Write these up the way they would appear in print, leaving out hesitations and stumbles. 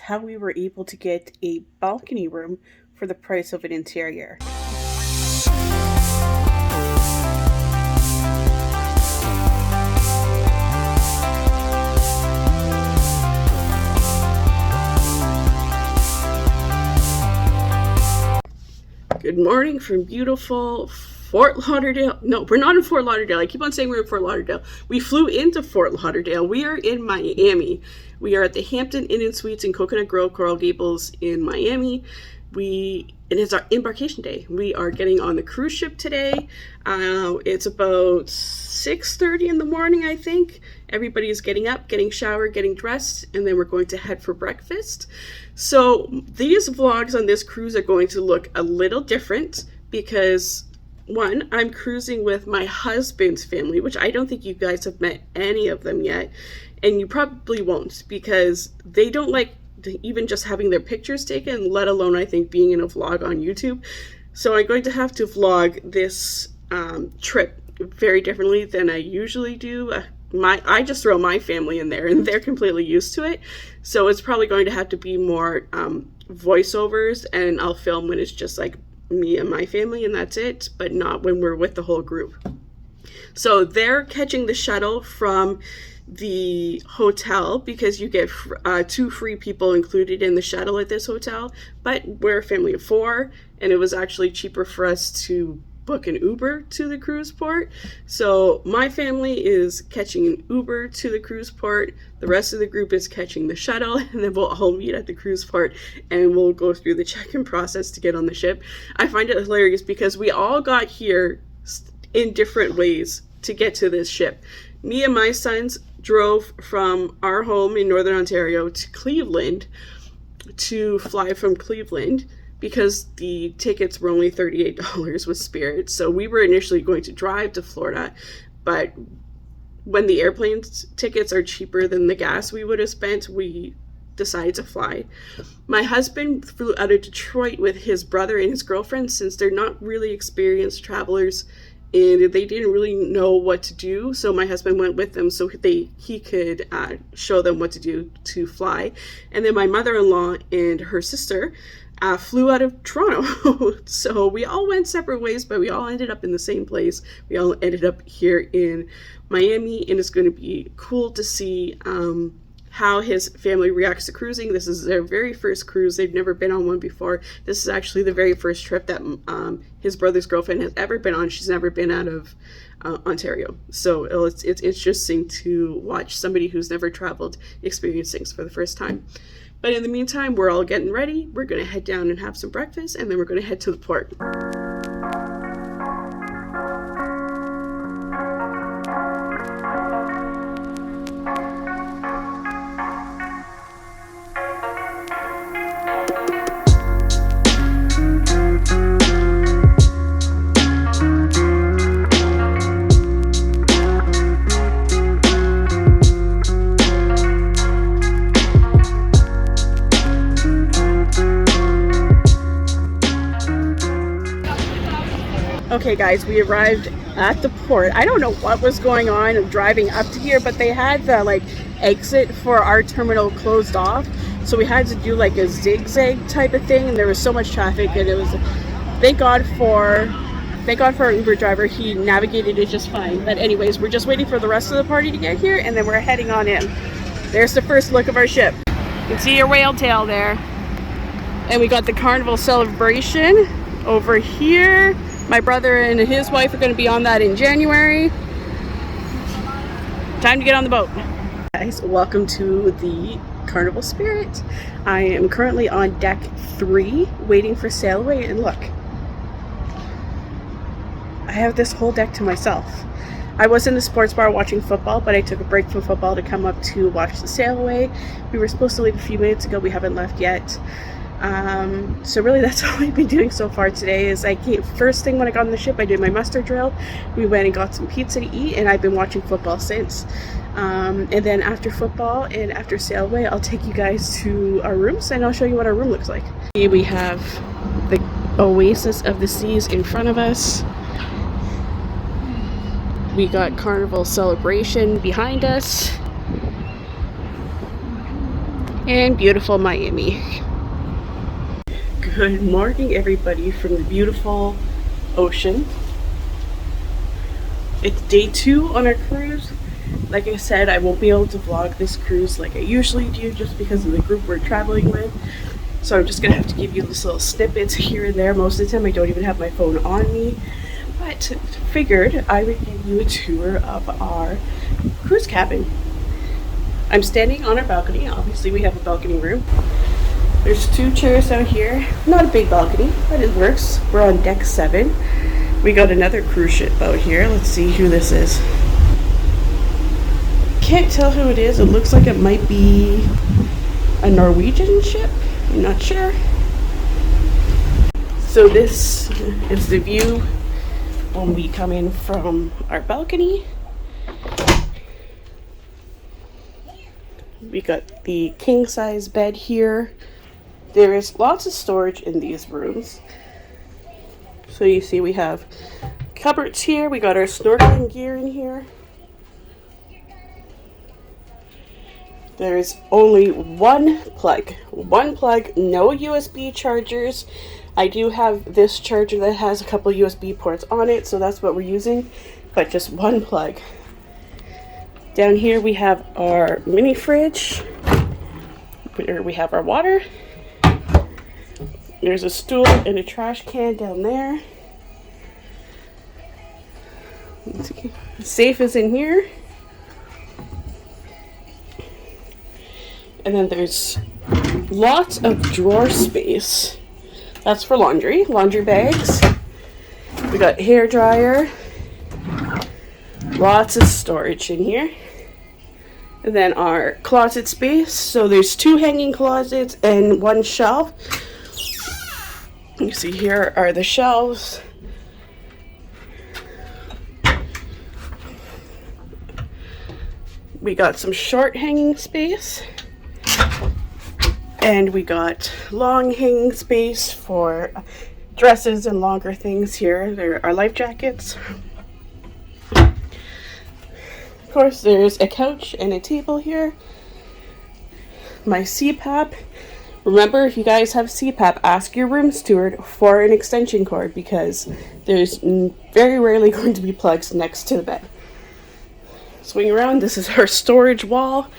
how we were able to get a balcony room for the price of an interior. Good morning from beautiful Fort Lauderdale. No, we're not in Fort Lauderdale. I keep on saying we're in Fort Lauderdale. We flew into Fort Lauderdale. We are in Miami. We are at the Hampton Inn and Suites in Coconut Grove, Coral Gables in Miami. It is our embarkation day. We are getting on the cruise ship today. It's about 6:30 in the morning, I think. Everybody's getting up, getting showered, getting dressed, and then we're going to head for breakfast. So these vlogs on this cruise are going to look a little different because, one, I'm cruising with my husband's family, which I don't think you guys have met any of them yet, and you probably won't because they don't like even just having their pictures taken, let alone I think being in a vlog on YouTube. So I'm going to have to vlog this trip very differently than I usually do. I just throw my family in there and they're completely used to it. So it's probably going to have to be more voiceovers, and I'll film when it's just like me and my family and that's it, but not when we're with the whole group. So they're catching the shuttle from the hotel because you get 2 free people included in the shuttle at this hotel, but we're a family of 4 and it was actually cheaper for us to book an Uber to the cruise port. So my family is catching an Uber to the cruise port, the rest of the group is catching the shuttle, and then we'll all meet at the cruise port and we'll go through the check-in process to get on the ship. I find it hilarious because we all got here in different ways to get to this ship. Me and my sons drove from our home in Northern Ontario to Cleveland to fly from Cleveland because the tickets were only $38 with Spirit. So we were initially going to drive to Florida, but when the airplane tickets are cheaper than the gas we would have spent, we decided to fly. My husband flew out of Detroit with his brother and his girlfriend since they're not really experienced travelers and they didn't really know what to do, so my husband went with them so he could show them what to do to fly. And then my mother-in-law and her sister flew out of Toronto. So we all went separate ways, but we all ended up in the same place. We all ended up here in Miami, and it's going to be cool to see how his family reacts to cruising. This is their very first cruise. They've never been on one before. This is actually the very first trip that his brother's girlfriend has ever been on. She's never been out of Ontario. So it's interesting to watch somebody who's never traveled experience things for the first time. But in the meantime, we're all getting ready. We're going to head down and have some breakfast, and then we're going to head to the port. Okay guys, we arrived at the port. I don't know what was going on driving up to here, but they had the exit for our terminal closed off, so we had to do like a zigzag type of thing, and there was so much traffic, and it was thank God for our Uber driver. He navigated it just fine. But anyways, we're just waiting for the rest of the party to get here, and then we're heading on in. There's the first look of our ship. You can see your whale tail there, and we got the Carnival Celebration over here. My brother and his wife are going to be on that in January. Time to get on the boat. Guys, welcome to the Carnival Spirit. I am currently on deck 3 waiting for sail away, and look, I have this whole deck to myself. I was in the sports bar watching football, but I took a break from football to come up to watch the sail away. We were supposed to leave a few minutes ago. We haven't left yet. So really that's all I've been doing so far today. Is first thing when I got on the ship, I did my muster drill. We went and got some pizza to eat, and I've been watching football since. And then after football and after sail away, I'll take you guys to our rooms and I'll show you what our room looks like. Here we have the oasis of the seas in front of us. We got Carnival Celebration behind us. and beautiful Miami. Good morning, everybody, from the beautiful ocean. It's day 2 on our cruise. Like I said, I won't be able to vlog this cruise like I usually do just because of the group we're traveling with. So I'm just gonna have to give you this little snippets here and there. Most of the time I don't even have my phone on me, but figured I would give you a tour of our cruise cabin. I'm standing on our balcony. Obviously we have a balcony room. There's 2 chairs out here. Not a big balcony, but it works. We're on deck 7. We got another cruise ship out here. Let's see who this is. Can't tell who it is. It looks like it might be a Norwegian ship. I'm not sure. So this is the view when we come in from our balcony. We got the king size bed here. There is lots of storage in these rooms. So you see we have cupboards here. We got our snorkeling gear in here. There's only one plug, no USB chargers. I do have this charger that has a couple USB ports on it, so that's what we're using, but just one plug. Down here we have our mini fridge, where we have our water. There's a stool and a trash can down there. The safe is in here. And then there's lots of drawer space. That's for laundry bags. We got hair dryer. Lots of storage in here. And then our closet space. So there's 2 hanging closets and 1 shelf. You see here are the shelves. We got some short hanging space. And we got long hanging space for dresses and longer things here. There are life jackets. Of course, there's a couch and a table here. My CPAP. Remember, if you guys have CPAP, ask your room steward for an extension cord because there's very rarely going to be plugs next to the bed. Swing around. This is our storage wall.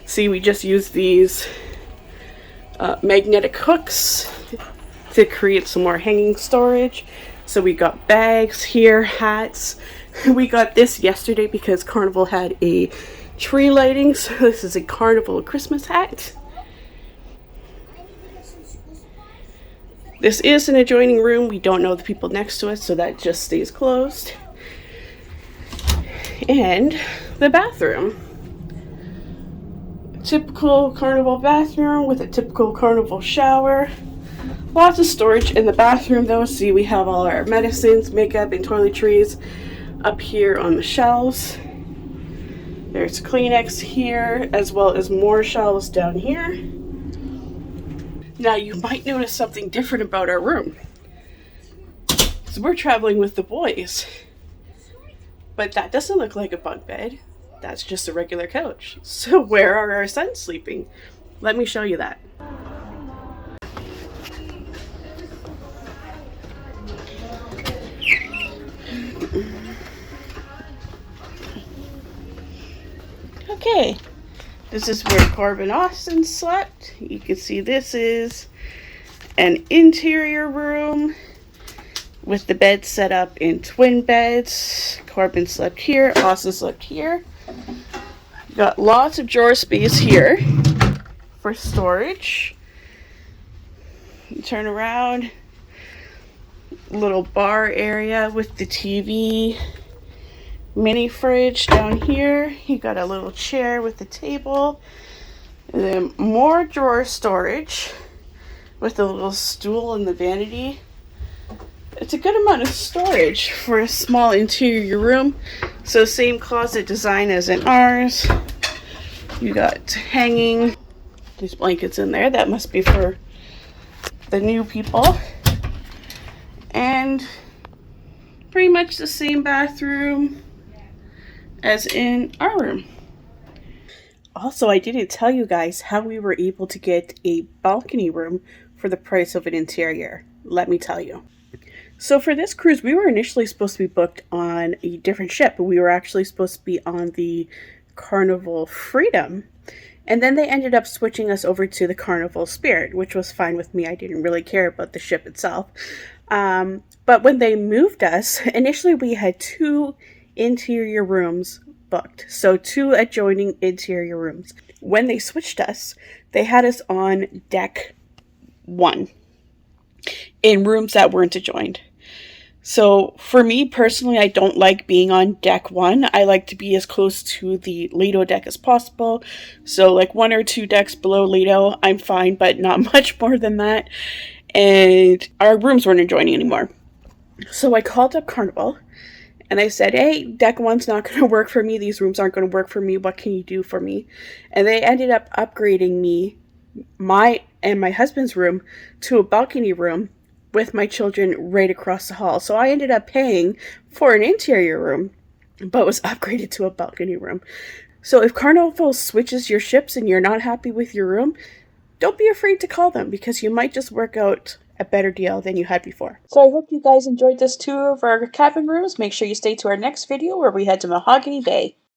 See, we just use these magnetic hooks to create some more hanging storage. So we got bags here, hats. We got this yesterday because Carnival had a tree lighting. So this is a Carnival Christmas hat. This is an adjoining room. We don't know the people next to us, so that just stays closed. And the bathroom. Typical Carnival bathroom with a typical Carnival shower. Lots of storage in the bathroom though. See, we have all our medicines, makeup, and toiletries up here on the shelves. There's Kleenex here, as well as more shelves down here. Now you might notice something different about our room. So we're traveling with the boys. But that doesn't look like a bunk bed. That's just a regular couch. So where are our sons sleeping? Let me show you that. Okay, this is where Corbin Austin slept. You can see this is an interior room with the bed set up in twin beds. Corbin slept here, Austin slept here. Got lots of drawer space here for storage. Turn around, little bar area with the TV, mini fridge down here. You got a little chair with the table, and then more drawer storage with a little stool and the vanity. It's a good amount of storage for a small interior room. So same closet design as in ours. You got hanging these blankets in there. That must be for the new people. And pretty much the same bathroom as in our room. Also, I didn't tell you guys how we were able to get a balcony room for the price of an interior. Let me tell you. So for this cruise, we were initially supposed to be booked on a different ship. We were actually supposed to be on the Carnival Freedom. And then they ended up switching us over to the Carnival Spirit, which was fine with me. I didn't really care about the ship itself. But when they moved us, initially we had 2 interior rooms booked. So 2 adjoining interior rooms. When they switched us, they had us on deck 1 in rooms that weren't adjoined. So for me personally, I don't like being on deck 1. I like to be as close to the Lido deck as possible. So like 1 or 2 decks below Lido, I'm fine, but not much more than that. And our rooms weren't adjoining anymore. So I called up Carnival and I said, hey, deck 1's not going to work for me. These rooms aren't going to work for me. What can you do for me? And they ended up upgrading me, my husband's room, to a balcony room with my children right across the hall. So I ended up paying for an interior room, but was upgraded to a balcony room. So if Carnival switches your ships and you're not happy with your room, don't be afraid to call them, because you might just work out a better deal than you had before. So I hope you guys enjoyed this tour of our cabin rooms. Make sure you stay to our next video where we head to Mahogany Bay.